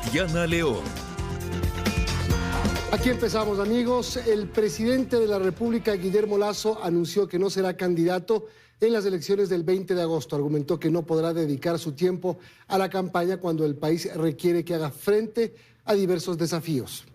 Tatiana León. Aquí empezamos, amigos. El presidente de la República, Guillermo Lasso, anunció que no será candidato en las elecciones del 20 de agosto. Argumentó que no podrá dedicar su tiempo a la campaña cuando el país requiere que haga frente a diversos desafíos.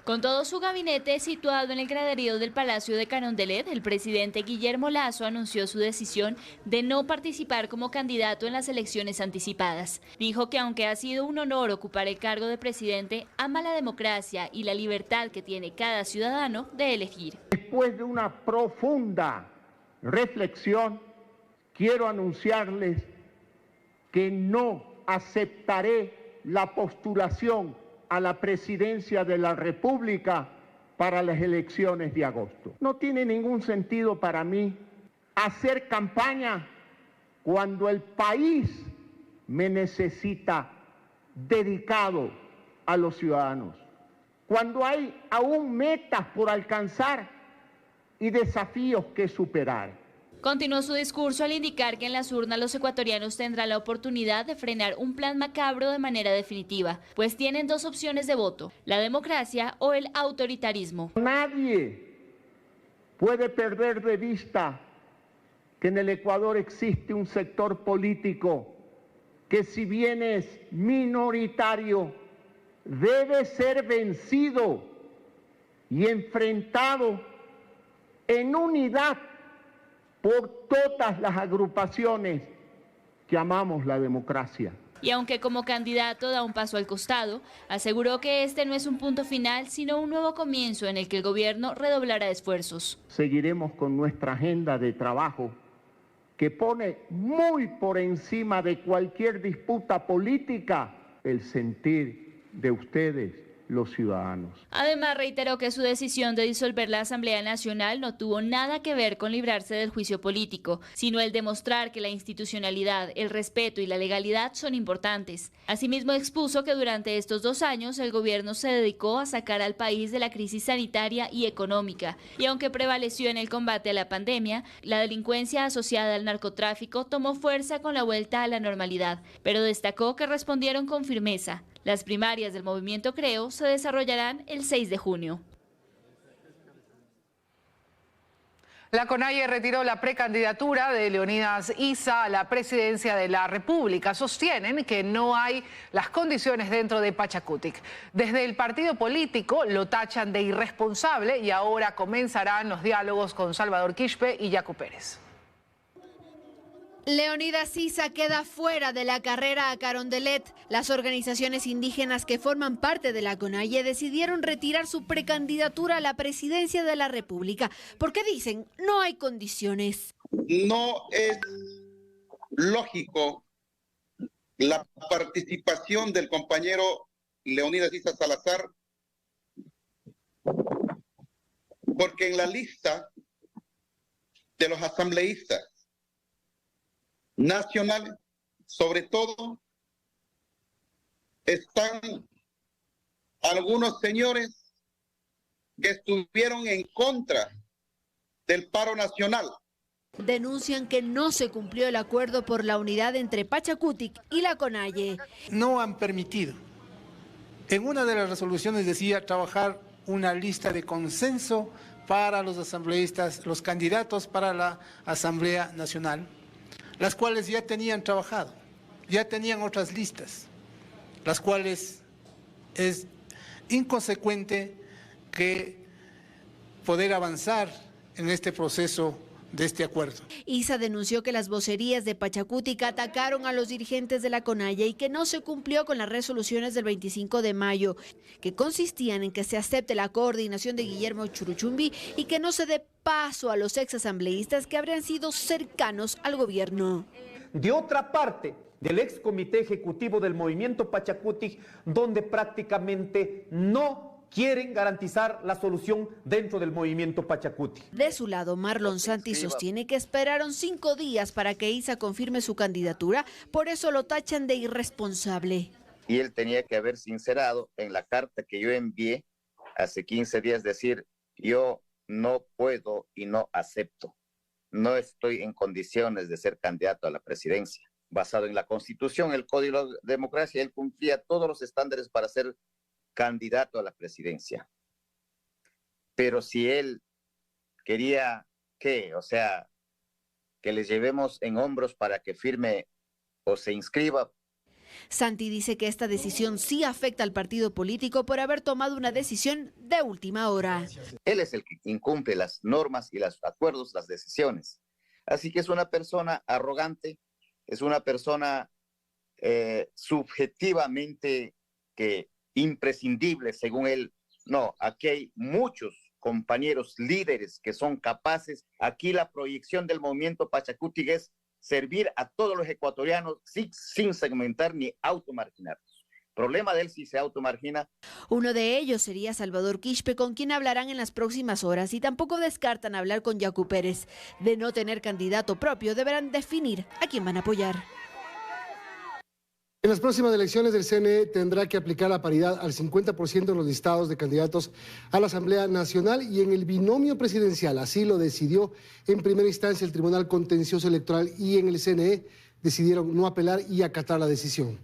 Con todo su gabinete situado en el graderío del Palacio de Carondelet, el presidente Guillermo Lasso anunció su decisión de no participar como candidato en las elecciones anticipadas. Dijo que aunque ha sido un honor ocupar el cargo de presidente, ama la democracia y la libertad que tiene cada ciudadano de elegir. Después de una profunda reflexión, quiero anunciarles que no aceptaré la postulación a la presidencia de la República para las elecciones de agosto. No tiene ningún sentido para mí hacer campaña cuando el país me necesita dedicado a los ciudadanos, cuando hay aún metas por alcanzar y desafíos que superar. Continuó su discurso al indicar que en las urnas los ecuatorianos tendrán la oportunidad de frenar un plan macabro de manera definitiva, pues tienen dos opciones de voto, la democracia o el autoritarismo. Nadie puede perder de vista que en el Ecuador existe un sector político que, si bien es minoritario, debe ser vencido y enfrentado en unidad por todas las agrupaciones que amamos la democracia. Y aunque como candidato da un paso al costado, aseguró que este no es un punto final, sino un nuevo comienzo en el que el gobierno redoblará esfuerzos. Seguiremos con nuestra agenda de trabajo que pone muy por encima de cualquier disputa política el sentir de ustedes, los ciudadanos. Además, reiteró que su decisión de disolver la Asamblea Nacional no tuvo nada que ver con librarse del juicio político, sino el demostrar que la institucionalidad, el respeto y la legalidad son importantes. Asimismo, expuso que durante estos 2 años el gobierno se dedicó a sacar al país de la crisis sanitaria y económica, y aunque prevaleció en el combate a la pandemia, la delincuencia asociada al narcotráfico tomó fuerza con la vuelta a la normalidad, pero destacó que respondieron con firmeza. Las primarias del movimiento Creo se desarrollarán el 6 de junio. La CONAIE retiró la precandidatura de Leonidas Issa a la presidencia de la República. Sostienen que no hay las condiciones dentro de Pachacutic. Desde el partido político lo tachan de irresponsable y ahora comenzarán los diálogos con Salvador Quispe y Yacu Pérez. Leonidas Issa queda fuera de la carrera a Carondelet. Las organizaciones indígenas que forman parte de la CONAIE decidieron retirar su precandidatura a la presidencia de la República porque dicen no hay condiciones. No es lógico la participación del compañero Leonidas Issa Salazar, porque en la lista de los asambleístas nacionales, sobre todo, están algunos señores que estuvieron en contra del paro nacional. Denuncian que no se cumplió el acuerdo por la unidad entre Pachacutic y la CONAIE. No han permitido. En una de las resoluciones decía trabajar una lista de consenso para los asambleístas, los candidatos para la Asamblea Nacional, las cuales ya tenían trabajado, ya tenían otras listas, las cuales es inconsecuente que poder avanzar en este proceso de este acuerdo. Issa denunció que las vocerías de Pachacutic atacaron a los dirigentes de la CONAIE y que no se cumplió con las resoluciones del 25 de mayo, que consistían en que se acepte la coordinación de Guillermo Churuchumbi y que no se dé paso a los exasambleístas que habrían sido cercanos al gobierno. De otra parte, del ex comité ejecutivo del movimiento Pachacutic, donde prácticamente no quieren garantizar la solución dentro del movimiento Pachacutic. De su lado, Marlon Santi sostiene que esperaron 5 días para que Issa confirme su candidatura, por eso lo tachan de irresponsable. Y él tenía que haber sincerado en la carta que yo envié hace 15 días, decir, yo no puedo y no acepto, no estoy en condiciones de ser candidato a la presidencia. basado en la Constitución, el Código de Democracia, él cumplía todos los estándares para ser candidato a la presidencia. Pero si él quería que les llevemos en hombros para que firme o se inscriba. Santi dice que esta decisión sí afecta al partido político por haber tomado una decisión de última hora. Él es el que incumple las normas y los acuerdos, las decisiones. Así que es una persona arrogante, es una persona subjetivamente imprescindible, según él. No, aquí hay muchos compañeros líderes que son capaces. Aquí la proyección del movimiento Pachakutik es servir a todos los ecuatorianos sin segmentar ni automarginarlos. Problema de él si se automargina. Uno de ellos sería Salvador Quispe, con quien hablarán en las próximas horas, y tampoco descartan hablar con Yacu Pérez. De no tener candidato propio, deberán definir a quién van a apoyar. En las próximas elecciones el CNE tendrá que aplicar la paridad al 50% en los listados de candidatos a la Asamblea Nacional y en el binomio presidencial. Así lo decidió en primera instancia el Tribunal Contencioso Electoral, y en el CNE decidieron no apelar y acatar la decisión.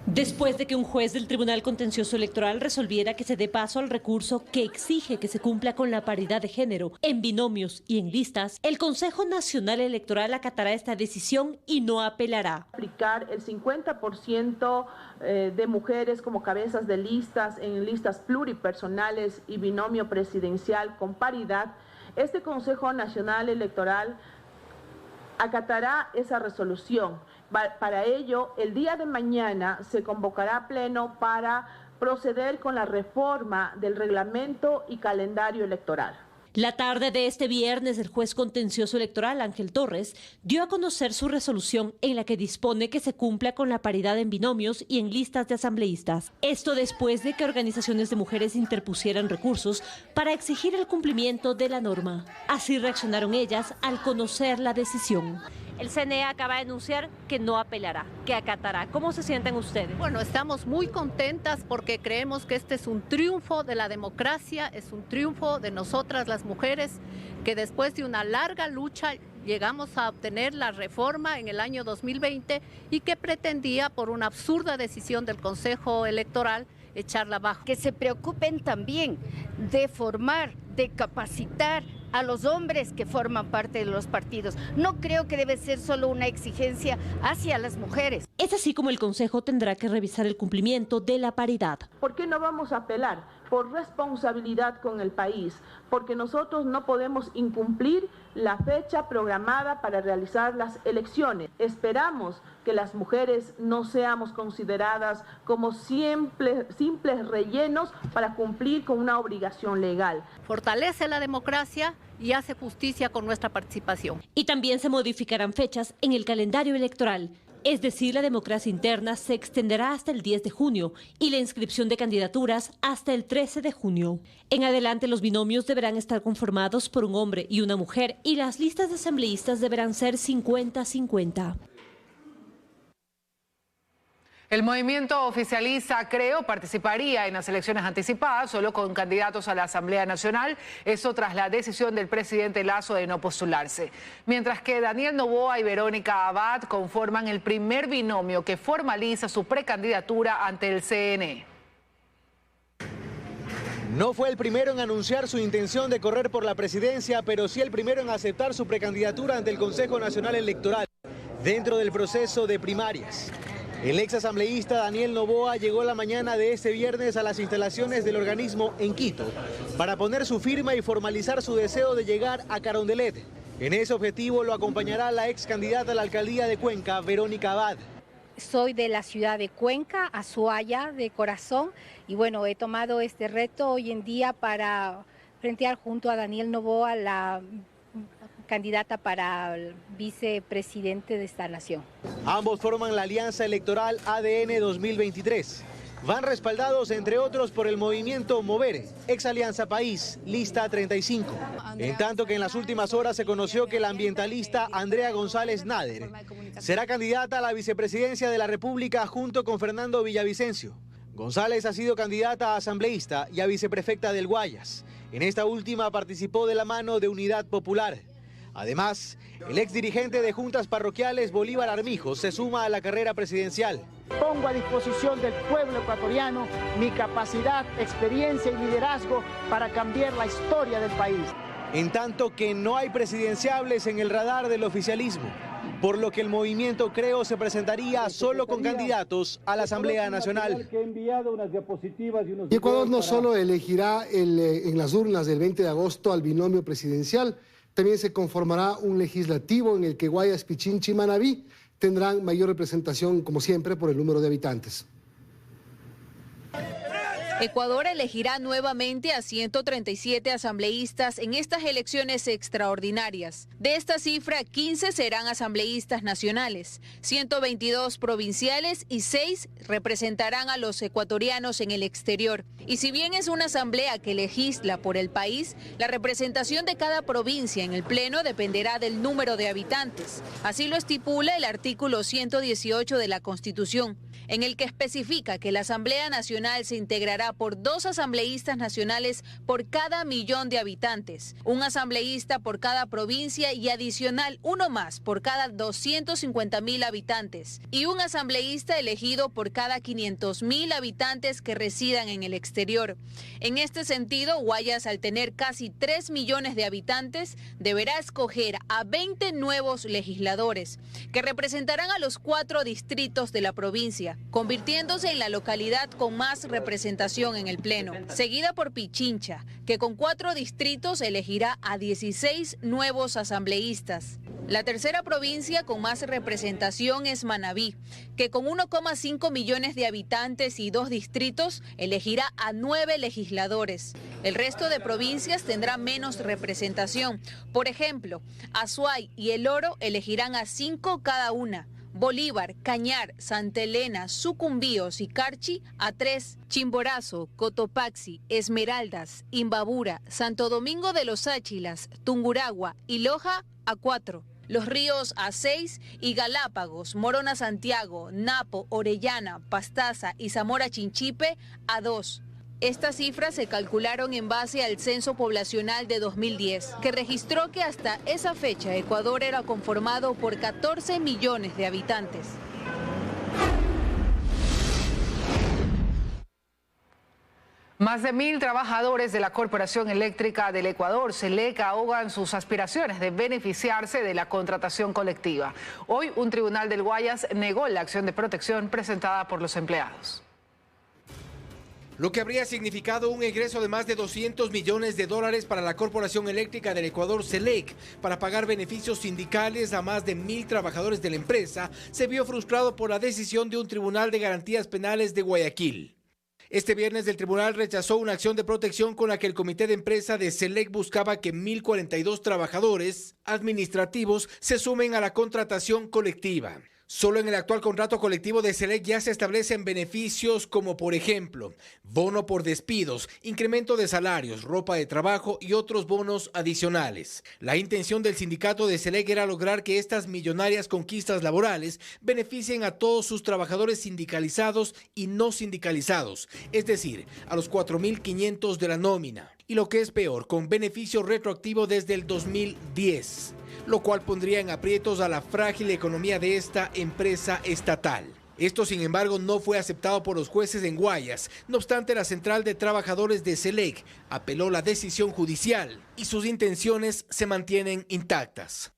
Después de que un juez del Tribunal Contencioso Electoral resolviera que se dé paso al recurso que exige que se cumpla con la paridad de género en binomios y en listas, el Consejo Nacional Electoral acatará esta decisión y no apelará. Aplicar el 50% de mujeres como cabezas de listas en listas pluripersonales y binomio presidencial con paridad. Este Consejo Nacional Electoral acatará esa resolución. Para ello, el día de mañana se convocará a pleno para proceder con la reforma del reglamento y calendario electoral. La tarde de este viernes, el juez contencioso electoral Ángel Torres dio a conocer su resolución en la que dispone que se cumpla con la paridad en binomios y en listas de asambleístas. Esto después de que organizaciones de mujeres interpusieran recursos para exigir el cumplimiento de la norma. Así reaccionaron ellas al conocer la decisión. El CNE acaba de anunciar que no apelará, que acatará. ¿Cómo se sienten ustedes? Bueno, estamos muy contentas porque creemos que este es un triunfo de la democracia, es un triunfo de nosotras las mujeres, que después de una larga lucha llegamos a obtener la reforma en el año 2020 y que pretendía, por una absurda decisión del Consejo Electoral, echarla abajo. Que se preocupen también de formar, de capacitar a los hombres que forman parte de los partidos. No creo que debe ser solo una exigencia hacia las mujeres. Es así como el Consejo tendrá que revisar el cumplimiento de la paridad. ¿Por qué no vamos a apelar? Por responsabilidad con el país, porque nosotros no podemos incumplir la fecha programada para realizar las elecciones. Esperamos que las mujeres no seamos consideradas como simples rellenos para cumplir con una obligación legal. Fortalece la democracia y hace justicia con nuestra participación. Y también se modificarán fechas en el calendario electoral. Es decir, la democracia interna se extenderá hasta el 10 de junio y la inscripción de candidaturas hasta el 13 de junio. En adelante, los binomios deberán estar conformados por un hombre y una mujer y las listas de asambleístas deberán ser 50-50. El movimiento oficialista Creo participaría en las elecciones anticipadas solo con candidatos a la Asamblea Nacional, eso tras la decisión del presidente Lasso de no postularse. Mientras que Daniel Noboa y Verónica Abad conforman el primer binomio que formaliza su precandidatura ante el CNE. No fue el primero en anunciar su intención de correr por la presidencia, pero sí el primero en aceptar su precandidatura ante el Consejo Nacional Electoral dentro del proceso de primarias. El ex asambleísta Daniel Noboa llegó la mañana de este viernes a las instalaciones del organismo en Quito para poner su firma y formalizar su deseo de llegar a Carondelet. En ese objetivo lo acompañará la ex candidata a la alcaldía de Cuenca, Verónica Abad. Soy de la ciudad de Cuenca, Azuaya de corazón, y bueno, he tomado este reto hoy en día para frentear junto a Daniel Noboa la candidata para el vicepresidente de esta nación. Ambos forman la alianza electoral ADN 2023. Van respaldados, entre otros, por el movimiento Movere, ex Alianza País, lista 35. En tanto que en las últimas horas se conoció que la ambientalista Andrea González Nader será candidata a la vicepresidencia de la República junto con Fernando Villavicencio. González ha sido candidata a asambleísta y a viceprefecta del Guayas. En esta última participó de la mano de Unidad Popular. Además, el exdirigente de juntas parroquiales Bolívar Armijo se suma a la carrera presidencial. Pongo a disposición del pueblo ecuatoriano mi capacidad, experiencia y liderazgo para cambiar la historia del país. En tanto que no hay presidenciables en el radar del oficialismo, por lo que el movimiento Creo se presentaría solo con candidatos a la Asamblea Nacional. Y Ecuador no solo elegirá en las urnas del 20 de agosto al binomio presidencial, también se conformará un legislativo en el que Guayas, Pichincha y Manabí tendrán mayor representación, como siempre, por el número de habitantes. Ecuador elegirá nuevamente a 137 asambleístas en estas elecciones extraordinarias. De esta cifra, 15 serán asambleístas nacionales, 122 provinciales y 6 representarán a los ecuatorianos en el exterior. Y si bien es una asamblea que legisla por el país, la representación de cada provincia en el Pleno dependerá del número de habitantes. Así lo estipula el artículo 118 de la Constitución, en el que especifica que la Asamblea Nacional se integrará por 2 asambleístas nacionales por cada 1.000.000 de habitantes, un asambleísta por cada provincia y adicional uno más por cada 250.000 habitantes, y un asambleísta elegido por cada 500.000 habitantes que residan en el exterior. En este sentido, Guayas, al tener casi 3 millones de habitantes, deberá escoger a 20 nuevos legisladores, que representarán a los 4 distritos de la provincia, convirtiéndose en la localidad con más representación en el Pleno, seguida por Pichincha, que con 4 distritos elegirá a 16 nuevos asambleístas. La tercera provincia con más representación es Manabí, que con 1,5 millones de habitantes y 2 distritos elegirá a 9 legisladores. El resto de provincias tendrá menos representación. Por ejemplo, Azuay y El Oro elegirán a 5 cada una. Bolívar, Cañar, Santa Elena, Sucumbíos y Carchi a 3, Chimborazo, Cotopaxi, Esmeraldas, Imbabura, Santo Domingo de los Áchilas, Tungurahua y Loja a 4. Los Ríos a 6 y Galápagos, Morona Santiago, Napo, Orellana, Pastaza y Zamora Chinchipe a 2. Estas cifras se calcularon en base al censo poblacional de 2010, que registró que hasta esa fecha Ecuador era conformado por 14 millones de habitantes. Más de 1.000 trabajadores de la Corporación Eléctrica del Ecuador, CELEC, ahogan sus aspiraciones de beneficiarse de la contratación colectiva. Hoy, un tribunal del Guayas negó la acción de protección presentada por los empleados. Lo que habría significado un egreso de más de $200 millones para la Corporación Eléctrica del Ecuador, CELEC, para pagar beneficios sindicales a más de 1.000 trabajadores de la empresa, se vio frustrado por la decisión de un tribunal de garantías penales de Guayaquil. Este viernes el tribunal rechazó una acción de protección con la que el comité de empresa de CELEC buscaba que 1.042 trabajadores administrativos se sumen a la contratación colectiva. Solo en el actual contrato colectivo de CELEC ya se establecen beneficios como, por ejemplo, bono por despidos, incremento de salarios, ropa de trabajo y otros bonos adicionales. La intención del sindicato de CELEC era lograr que estas millonarias conquistas laborales beneficien a todos sus trabajadores sindicalizados y no sindicalizados, es decir, a los 4.500 de la nómina. Y lo que es peor, con beneficio retroactivo desde el 2010. Lo cual pondría en aprietos a la frágil economía de esta empresa estatal. Esto, sin embargo, no fue aceptado por los jueces en Guayas. No obstante, la Central de Trabajadores de CELEC apeló la decisión judicial y sus intenciones se mantienen intactas.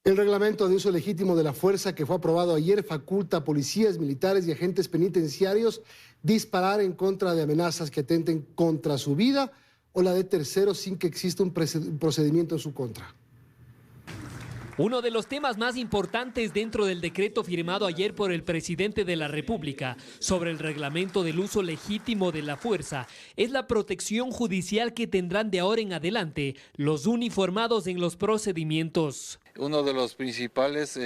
El reglamento de uso legítimo de la fuerza que fue aprobado ayer faculta a policías, militares y agentes penitenciarios disparar en contra de amenazas que atenten contra su vida o la de terceros sin que exista un procedimiento en su contra. Uno de los temas más importantes dentro del decreto firmado ayer por el presidente de la República sobre el reglamento del uso legítimo de la fuerza es la protección judicial que tendrán de ahora en adelante los uniformados en los procedimientos. Uno de los principales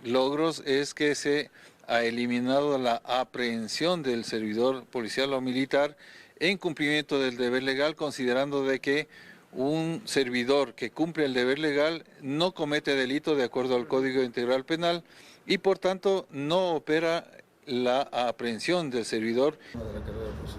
logros es que se ha eliminado la aprehensión del servidor policial o militar en cumplimiento del deber legal, considerando de que un servidor que cumple el deber legal no comete delito de acuerdo al Código Integral Penal y por tanto no opera la aprehensión del servidor.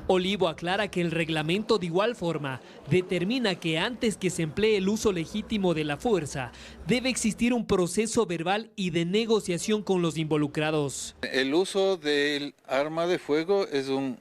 Olivo aclara que el reglamento de igual forma determina que antes que se emplee el uso legítimo de la fuerza, debe existir un proceso verbal y de negociación con los involucrados. El uso del arma de fuego es un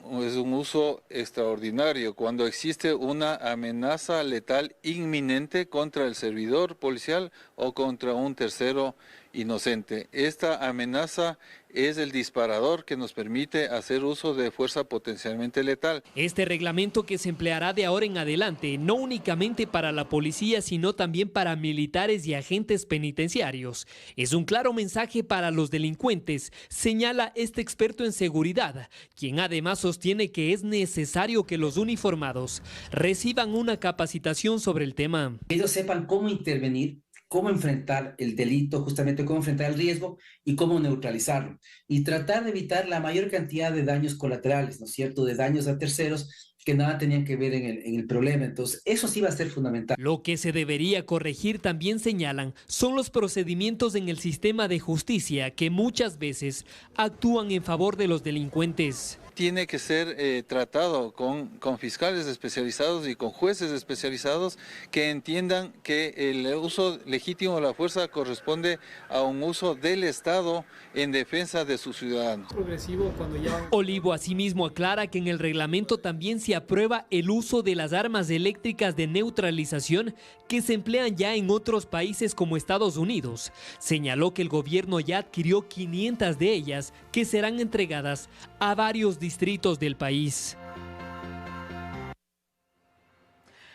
uso extraordinario cuando existe una amenaza letal inminente contra el servidor policial o contra un tercero inocente. Esta amenaza es el disparador que nos permite hacer uso de fuerza potencialmente letal. Este reglamento que se empleará de ahora en adelante no únicamente para la policía, sino también para militares y agentes penitenciarios. Es un claro mensaje para los delincuentes, señala este experto en seguridad, quien además sostiene que es necesario que los uniformados reciban una capacitación sobre el tema. Ellos sepan cómo intervenir, cómo enfrentar el delito, justamente cómo enfrentar el riesgo y cómo neutralizarlo. Y tratar de evitar la mayor cantidad de daños colaterales, ¿no es cierto?, de daños a terceros que nada tenían que ver en el problema. Entonces, eso sí va a ser fundamental. Lo que se debería corregir, también señalan, son los procedimientos en el sistema de justicia que muchas veces actúan en favor de los delincuentes. Tiene que ser tratado con fiscales especializados y con jueces especializados que entiendan que el uso legítimo de la fuerza corresponde a un uso del Estado en defensa de sus ciudadanos. Olivo asimismo aclara que en el reglamento también se aprueba el uso de las armas eléctricas de neutralización que se emplean ya en otros países como Estados Unidos. Señaló que el gobierno ya adquirió 500 de ellas que serán entregadas a varios distritos del país.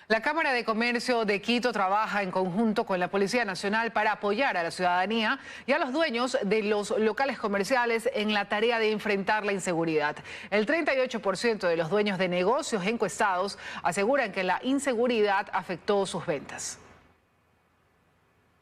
La Cámara de Comercio de Quito trabaja en conjunto con la Policía Nacional para apoyar a la ciudadanía y a los dueños de los locales comerciales en la tarea de enfrentar la inseguridad. El 38% de los dueños de negocios encuestados aseguran que la inseguridad afectó sus ventas.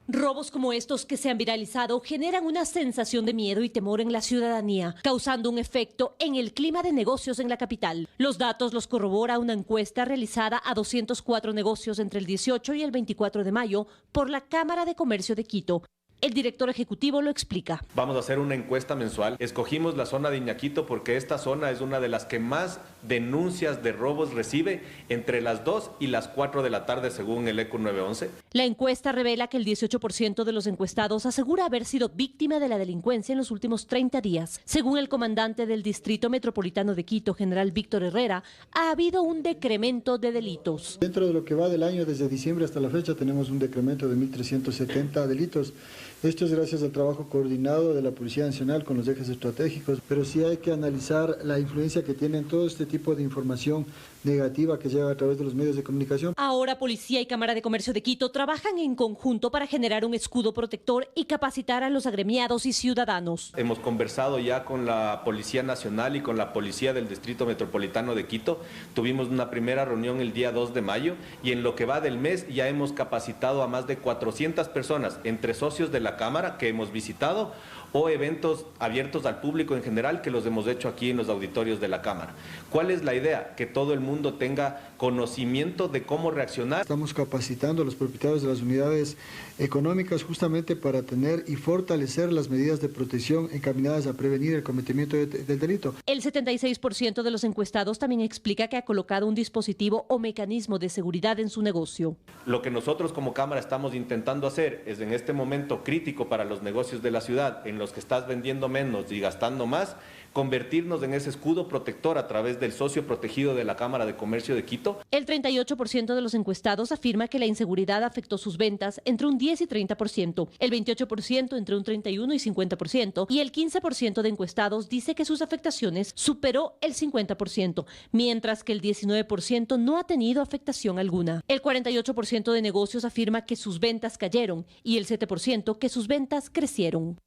Robos como estos que se han viralizado generan una sensación de miedo y temor en la ciudadanía, causando un efecto en el clima de negocios en la capital. Los datos los corrobora una encuesta realizada a 204 negocios entre el 18 y el 24 de mayo por la Cámara de Comercio de Quito. El director ejecutivo lo explica. Vamos a hacer una encuesta mensual. Escogimos la zona de Iñaquito porque esta zona es una de las que más denuncias de robos recibe entre las 2 y las 4 de la tarde según el ECO 911. La encuesta revela que el 18% de los encuestados asegura haber sido víctima de la delincuencia en los últimos 30 días. Según el comandante del Distrito Metropolitano de Quito, general Víctor Herrera, ha habido un decremento de delitos. Dentro de lo que va del año, desde diciembre hasta la fecha, tenemos un decremento de 1.370 delitos. Esto es gracias al trabajo coordinado de la Policía Nacional con los ejes estratégicos, pero sí hay que analizar la influencia que tienen todo este tipo de información negativa que llega a través de los medios de comunicación. Ahora Policía y Cámara de Comercio de Quito trabajan en conjunto para generar un escudo protector y capacitar a los agremiados y ciudadanos. Hemos conversado ya con la Policía Nacional y con la Policía del Distrito Metropolitano de Quito. Tuvimos una primera reunión el día 2 de mayo y en lo que va del mes ya hemos capacitado a más de 400 personas, entre socios de la Cámara que hemos visitado o eventos abiertos al público en general que los hemos hecho aquí en los auditorios de la Cámara. ¿Cuál es la idea? Que todo el mundo tenga conocimiento de cómo reaccionar. Estamos capacitando a los propietarios de las unidades económicas justamente para tener y fortalecer las medidas de protección encaminadas a prevenir el cometimiento del delito. El 76% de los encuestados también explica que ha colocado un dispositivo o mecanismo de seguridad en su negocio. Lo que nosotros como Cámara estamos intentando hacer es en este momento crítico para los negocios de la ciudad, en los que estás vendiendo menos y gastando más, convertirnos en ese escudo protector a través del socio protegido de la Cámara de Comercio de Quito. El 38% de los encuestados afirma que la inseguridad afectó sus ventas entre un 10 y 30%, el 28% entre un 31 y 50% y el 15% de encuestados dice que sus afectaciones superó el 50%, mientras que el 19% no ha tenido afectación alguna. El 48% de negocios afirma que sus ventas cayeron y el 7% que sus ventas crecieron.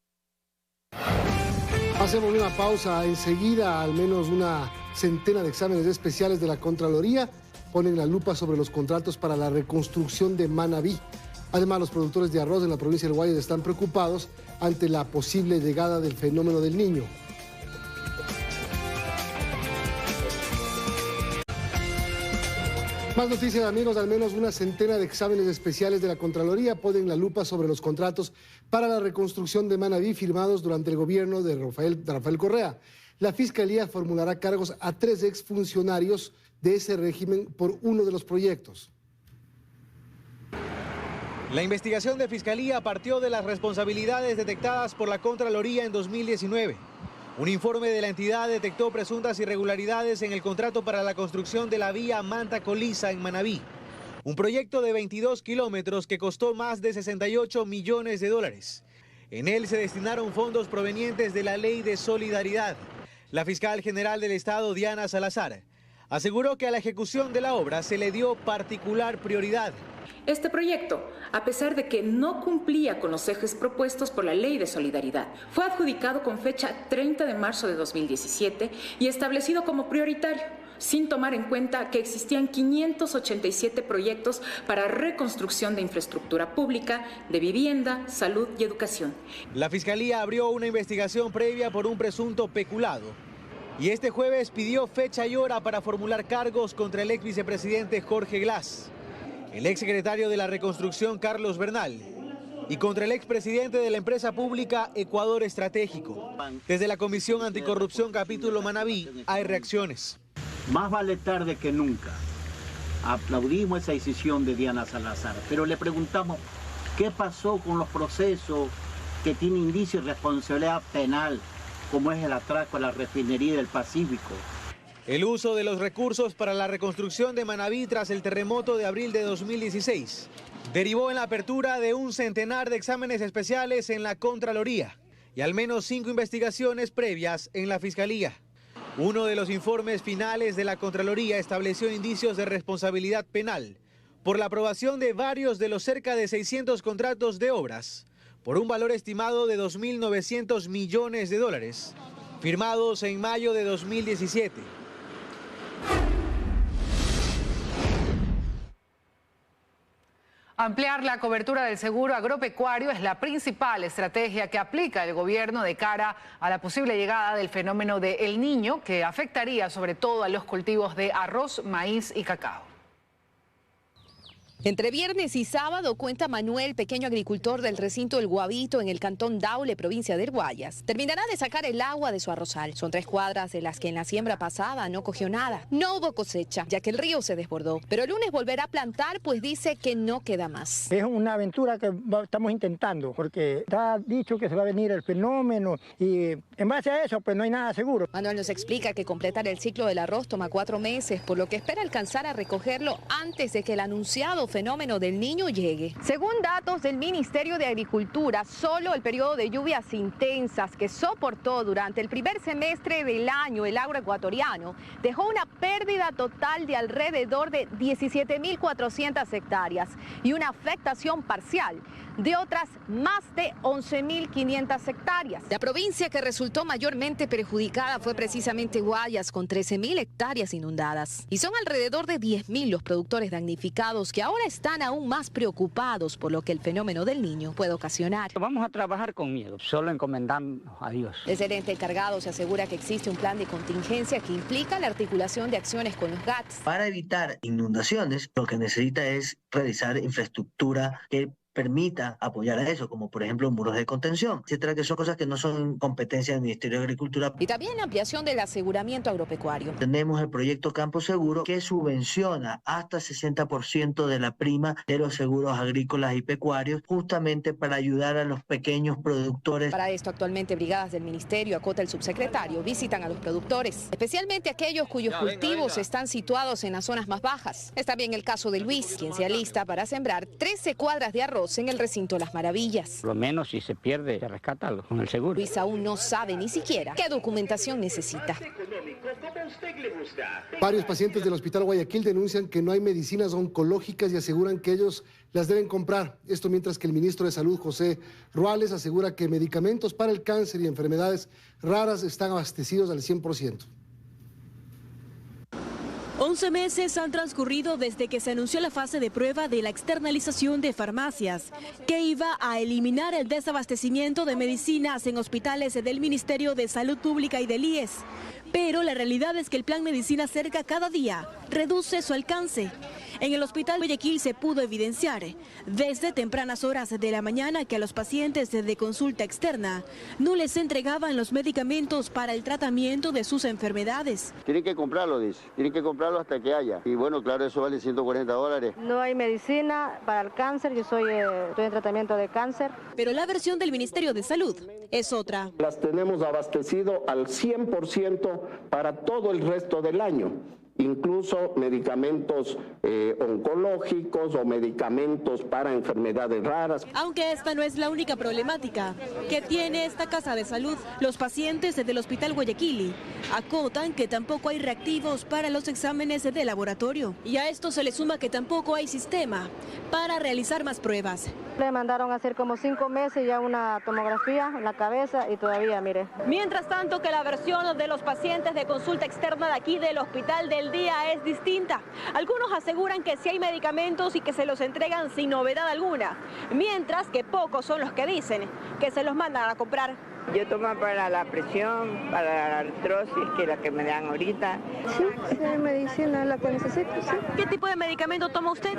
Hacemos una pausa. Enseguida, al menos una centena de exámenes especiales de la Contraloría ponen la lupa sobre los contratos para la reconstrucción de Manabí. Además, los productores de arroz en la provincia del Guayas están preocupados ante la posible llegada del fenómeno del Niño. Más noticias, amigos. Al menos una centena de exámenes especiales de la Contraloría ponen la lupa sobre los contratos para la reconstrucción de Manabí firmados durante el gobierno de Rafael Correa. La Fiscalía formulará cargos a 3 exfuncionarios de ese régimen por uno de los proyectos. La investigación de Fiscalía partió de las responsabilidades detectadas por la Contraloría en 2019. Un informe de la entidad detectó presuntas irregularidades en el contrato para la construcción de la vía Manta-Coliza en Manabí. Un proyecto de 22 kilómetros que costó más de 68 millones de dólares. En él se destinaron fondos provenientes de la Ley de Solidaridad. La fiscal general del Estado, Diana Salazar, aseguró que a la ejecución de la obra se le dio particular prioridad. Este proyecto, a pesar de que no cumplía con los ejes propuestos por la Ley de Solidaridad, fue adjudicado con fecha 30 de marzo de 2017 y establecido como prioritario, sin tomar en cuenta que existían 587 proyectos para reconstrucción de infraestructura pública, de vivienda, salud y educación. La Fiscalía abrió una investigación previa por un presunto peculado y este jueves pidió fecha y hora para formular cargos contra el ex vicepresidente Jorge Glass, el exsecretario de la Reconstrucción Carlos Bernal y contra el expresidente de la empresa pública Ecuador Estratégico. Desde la Comisión Anticorrupción Capítulo Manabí hay reacciones. Más vale tarde que nunca. Aplaudimos esa decisión de Diana Salazar, pero le preguntamos qué pasó con los procesos que tienen indicios de responsabilidad penal, como es el atraco a la refinería del Pacífico. El uso de los recursos para la reconstrucción de Manabí tras el terremoto de abril de 2016 derivó en la apertura de un centenar de exámenes especiales en la Contraloría y al menos 5 investigaciones previas en la Fiscalía. Uno de los informes finales de la Contraloría estableció indicios de responsabilidad penal por la aprobación de varios de los cerca de 600 contratos de obras por un valor estimado de 2.900 millones de dólares, firmados en mayo de 2017. Ampliar la cobertura del seguro agropecuario es la principal estrategia que aplica el gobierno de cara a la posible llegada del fenómeno de El Niño, que afectaría sobre todo a los cultivos de arroz, maíz y cacao. Entre viernes y sábado, cuenta Manuel, pequeño agricultor del recinto El Guavito en el cantón Daule, provincia de Guayas, terminará de sacar el agua de su arrozal. Son 3 cuadras de las que en la siembra pasada no cogió nada. No hubo cosecha, ya que el río se desbordó. Pero el lunes volverá a plantar, pues dice que no queda más. Es una aventura que estamos intentando, porque está dicho que se va a venir el fenómeno y en base a eso pues no hay nada seguro. Manuel nos explica que completar el ciclo del arroz toma 4 meses, por lo que espera alcanzar a recogerlo antes de que el anunciado fenómeno del Niño llegue. Según datos del Ministerio de Agricultura, solo el periodo de lluvias intensas que soportó durante el primer semestre del año el agroecuatoriano dejó una pérdida total de alrededor de 17.400 hectáreas y una afectación parcial de otras más de 11.500 hectáreas. La provincia que resultó mayormente perjudicada fue precisamente Guayas, con 13.000 hectáreas inundadas. Y son alrededor de 10.000 los productores damnificados que ahora están aún más preocupados por lo que el fenómeno del Niño puede ocasionar. Vamos a trabajar con miedo, solo encomendándonos a Dios. El gerente encargado se asegura que existe un plan de contingencia que implica la articulación de acciones con los GATS. Para evitar inundaciones, lo que necesita es realizar infraestructura que permita apoyar a eso, como por ejemplo muros de contención, etcétera, que son cosas que no son competencia del Ministerio de Agricultura. Y también la ampliación del aseguramiento agropecuario. Tenemos el proyecto Campo Seguro, que subvenciona hasta 60% de la prima de los seguros agrícolas y pecuarios, justamente para ayudar a los pequeños productores. Para esto, actualmente brigadas del Ministerio, acota el subsecretario, visitan a los productores, especialmente aquellos cuyos cultivos están situados en las zonas más bajas. Es también el caso de Luis, quien se alista para sembrar 13 cuadras de arroz en el recinto Las Maravillas. Por lo menos si se pierde, se rescata con el seguro. Luis aún no sabe ni siquiera qué documentación necesita. Varios pacientes del Hospital Guayaquil denuncian que no hay medicinas oncológicas y aseguran que ellos las deben comprar. Esto mientras que el ministro de Salud, José Ruales, asegura que medicamentos para el cáncer y enfermedades raras están abastecidos al 100%. 11 meses han transcurrido desde que se anunció la fase de prueba de la externalización de farmacias, que iba a eliminar el desabastecimiento de medicinas en hospitales del Ministerio de Salud Pública y del IES. Pero la realidad es que el plan Medicina Cerca cada día reduce su alcance. En el Hospital Guayaquil se pudo evidenciar desde tempranas horas de la mañana que a los pacientes de consulta externa no les entregaban los medicamentos para el tratamiento de sus enfermedades. Tienen que comprarlo, dice. Tienen que comprarlo hasta que haya. Y bueno, claro, eso vale $140. No hay medicina para el cáncer, yo estoy en tratamiento de cáncer. Pero la versión del Ministerio de Salud es otra. Las tenemos abastecido al 100% para todo el resto del año. Incluso medicamentos oncológicos o medicamentos para enfermedades raras. Aunque esta no es la única problemática que tiene esta casa de salud, los pacientes del Hospital Guayaquil acotan que tampoco hay reactivos para los exámenes de laboratorio. Y a esto se le suma que tampoco hay sistema para realizar más pruebas. Le mandaron a hacer como 5 meses ya una tomografía en la cabeza y todavía, mire. Mientras tanto que la versión de los pacientes de consulta externa de aquí del Hospital del Día es distinta. Algunos aseguran que sí hay medicamentos y que se los entregan sin novedad alguna, mientras que pocos son los que dicen que se los mandan a comprar. Yo tomo para la presión, para la artrosis, que es la que me dan ahorita. Sí, medicina es la que necesito, sí. ¿Qué tipo de medicamento toma usted?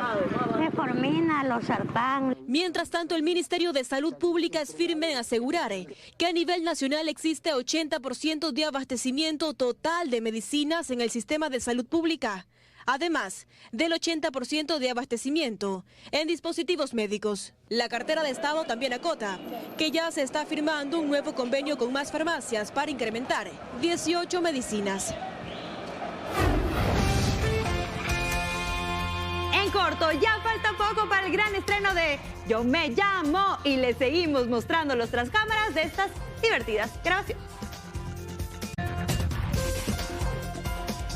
Metformina, losartán. Mientras tanto, el Ministerio de Salud Pública es firme en asegurar que a nivel nacional existe 80% de abastecimiento total de medicinas en el sistema de salud pública, además del 80% de abastecimiento en dispositivos médicos. La cartera de Estado también acota que ya se está firmando un nuevo convenio con más farmacias para incrementar 18 medicinas. En corto, ya falta poco para el gran estreno de Yo me llamo y le seguimos mostrando los tras cámaras de estas divertidas grabaciones.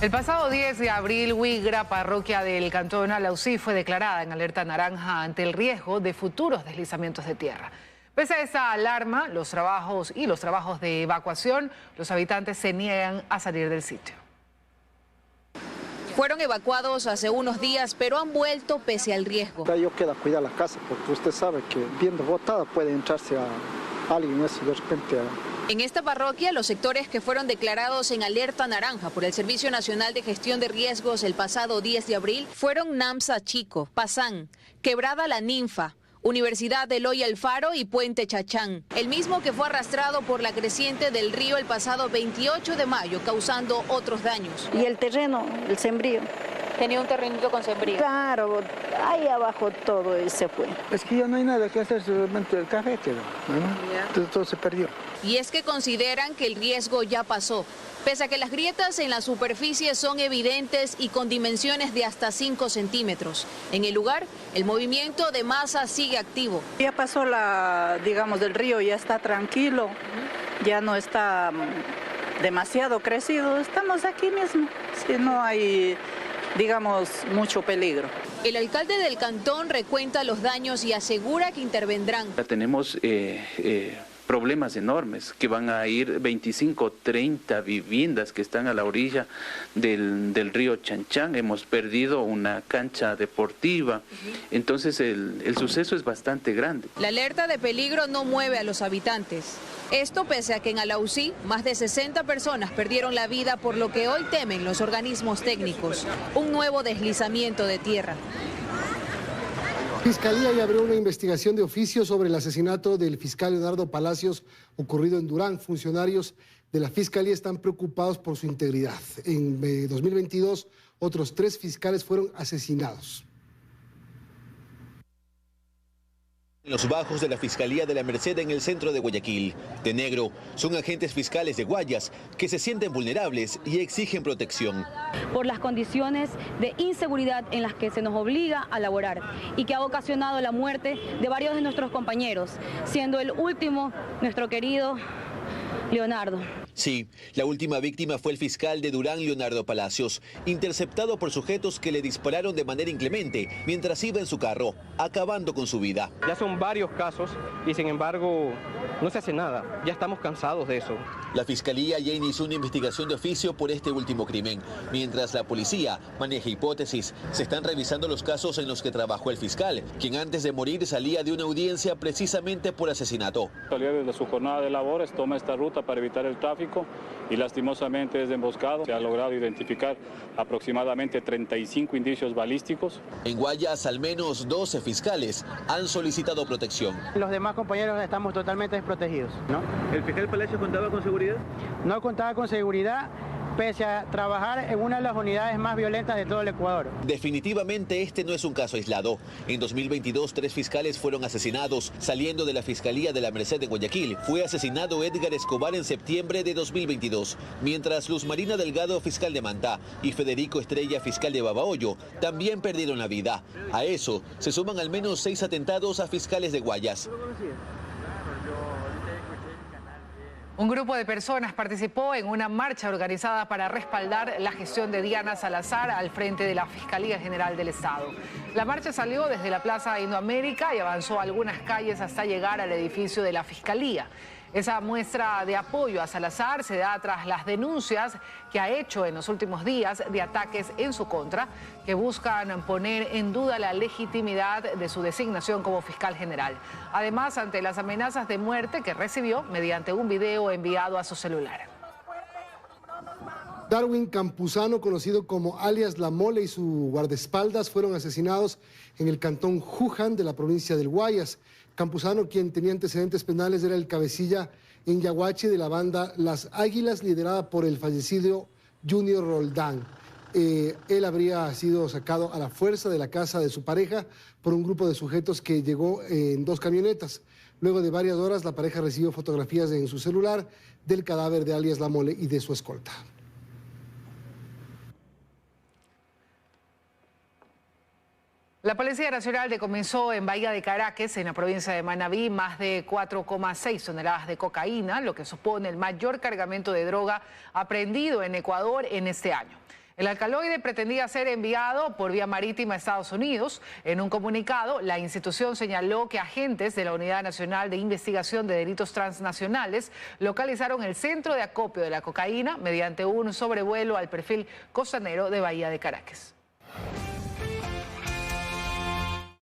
El pasado 10 de abril, Huigra, parroquia del cantón Alausí, fue declarada en alerta naranja ante el riesgo de futuros deslizamientos de tierra. Pese a esa alarma, los trabajos de evacuación, los habitantes se niegan a salir del sitio. Fueron evacuados hace unos días, pero han vuelto pese al riesgo. Yo queda cuidar la casa, porque usted sabe que viendo botada puede entrarse a alguien así de repente. En esta parroquia, los sectores que fueron declarados en alerta naranja por el Servicio Nacional de Gestión de Riesgos el pasado 10 de abril fueron Namsa Chico, Pazán, Quebrada La Ninfa, Universidad de Eloy Alfaro y Puente Chachán, el mismo que fue arrastrado por la creciente del río el pasado 28 de mayo, causando otros daños. Y el terreno, el sembrío. Tenía un terrenito con sembrío. Claro, ahí abajo todo se fue. Es que ya no hay nada que hacer, solamente el café quedó, ¿no? Todo se perdió. Y es que consideran que el riesgo ya pasó, pese a que las grietas en la superficie son evidentes y con dimensiones de hasta 5 centímetros. En el lugar, el movimiento de masa sigue activo. Ya pasó digamos, del río, ya está tranquilo, ya no está demasiado crecido, estamos aquí mismo, si no hay, digamos, mucho peligro. El alcalde del cantón recuenta los daños y asegura que intervendrán. Ya tenemos problemas enormes, que van a ir 25, 30 viviendas que están a la orilla del río Chanchán. Hemos perdido una cancha deportiva, entonces el suceso es bastante grande. La alerta de peligro no mueve a los habitantes. Esto pese a que en Alausí más de 60 personas perdieron la vida por lo que hoy temen los organismos técnicos, un nuevo deslizamiento de tierra. Fiscalía ya abrió una investigación de oficio sobre el asesinato del fiscal Leonardo Palacios ocurrido en Durán. Funcionarios de la Fiscalía están preocupados por su integridad. En 2022, otros 3 fiscales fueron asesinados. Los bajos de la Fiscalía de la Merced en el centro de Guayaquil. De negro, son agentes fiscales de Guayas que se sienten vulnerables y exigen protección. Por las condiciones de inseguridad en las que se nos obliga a laborar y que ha ocasionado la muerte de varios de nuestros compañeros, siendo el último nuestro querido Leonardo. Sí, la última víctima fue el fiscal de Durán, Leonardo Palacios, interceptado por sujetos que le dispararon de manera inclemente mientras iba en su carro, acabando con su vida. Ya son varios casos y sin embargo no se hace nada, ya estamos cansados de eso. La fiscalía ya inició una investigación de oficio por este último crimen, mientras la policía maneja hipótesis. Se están revisando los casos en los que trabajó el fiscal, quien antes de morir salía de una audiencia precisamente por asesinato. Salía desde su jornada de labores, toma esta ruta para evitar el tráfico y lastimosamente es emboscado. Se ha logrado identificar aproximadamente 35 indicios balísticos. En Guayas, al menos 12 fiscales han solicitado protección. Los demás compañeros estamos totalmente desprotegidos, ¿no? ¿El fiscal Palacios contaba con seguridad? No contaba con seguridad, pese a trabajar en una de las unidades más violentas de todo el Ecuador. Definitivamente este no es un caso aislado. En 2022, 3 fiscales fueron asesinados. Saliendo de la Fiscalía de la Merced de Guayaquil, fue asesinado Edgar Escobar en septiembre de 2022, mientras Luz Marina Delgado, fiscal de Mantá, y Federico Estrella, fiscal de Babahoyo, también perdieron la vida. A eso se suman al menos 6 atentados a fiscales de Guayas. Un grupo de personas participó en una marcha organizada para respaldar la gestión de Diana Salazar al frente de la Fiscalía General del Estado. La marcha salió desde la Plaza Indoamérica y avanzó algunas calles hasta llegar al edificio de la Fiscalía. Esa muestra de apoyo a Salazar se da tras las denuncias que ha hecho en los últimos días de ataques en su contra que buscan poner en duda la legitimidad de su designación como fiscal general. Además, ante las amenazas de muerte que recibió mediante un video enviado a su celular. Darwin Campuzano, conocido como alias La Mole, y su guardaespaldas fueron asesinados en el cantón Juján de la provincia del Guayas. Campuzano, quien tenía antecedentes penales, era el cabecilla en Yaguachi de la banda Las Águilas, liderada por el fallecido Junior Roldán. Él habría sido sacado a la fuerza de la casa de su pareja por un grupo de sujetos que llegó en 2 camionetas. Luego de varias horas, la pareja recibió fotografías en su celular del cadáver de alias La Mole y de su escolta. La Policía Nacional decomisó en Bahía de Caracas, en la provincia de Manabí, más de 4,6 toneladas de cocaína, lo que supone el mayor cargamento de droga aprehendido en Ecuador en este año. El alcaloide pretendía ser enviado por vía marítima a Estados Unidos. En un comunicado, la institución señaló que agentes de la Unidad Nacional de Investigación de Delitos Transnacionales localizaron el centro de acopio de la cocaína mediante un sobrevuelo al perfil costanero de Bahía de Caracas.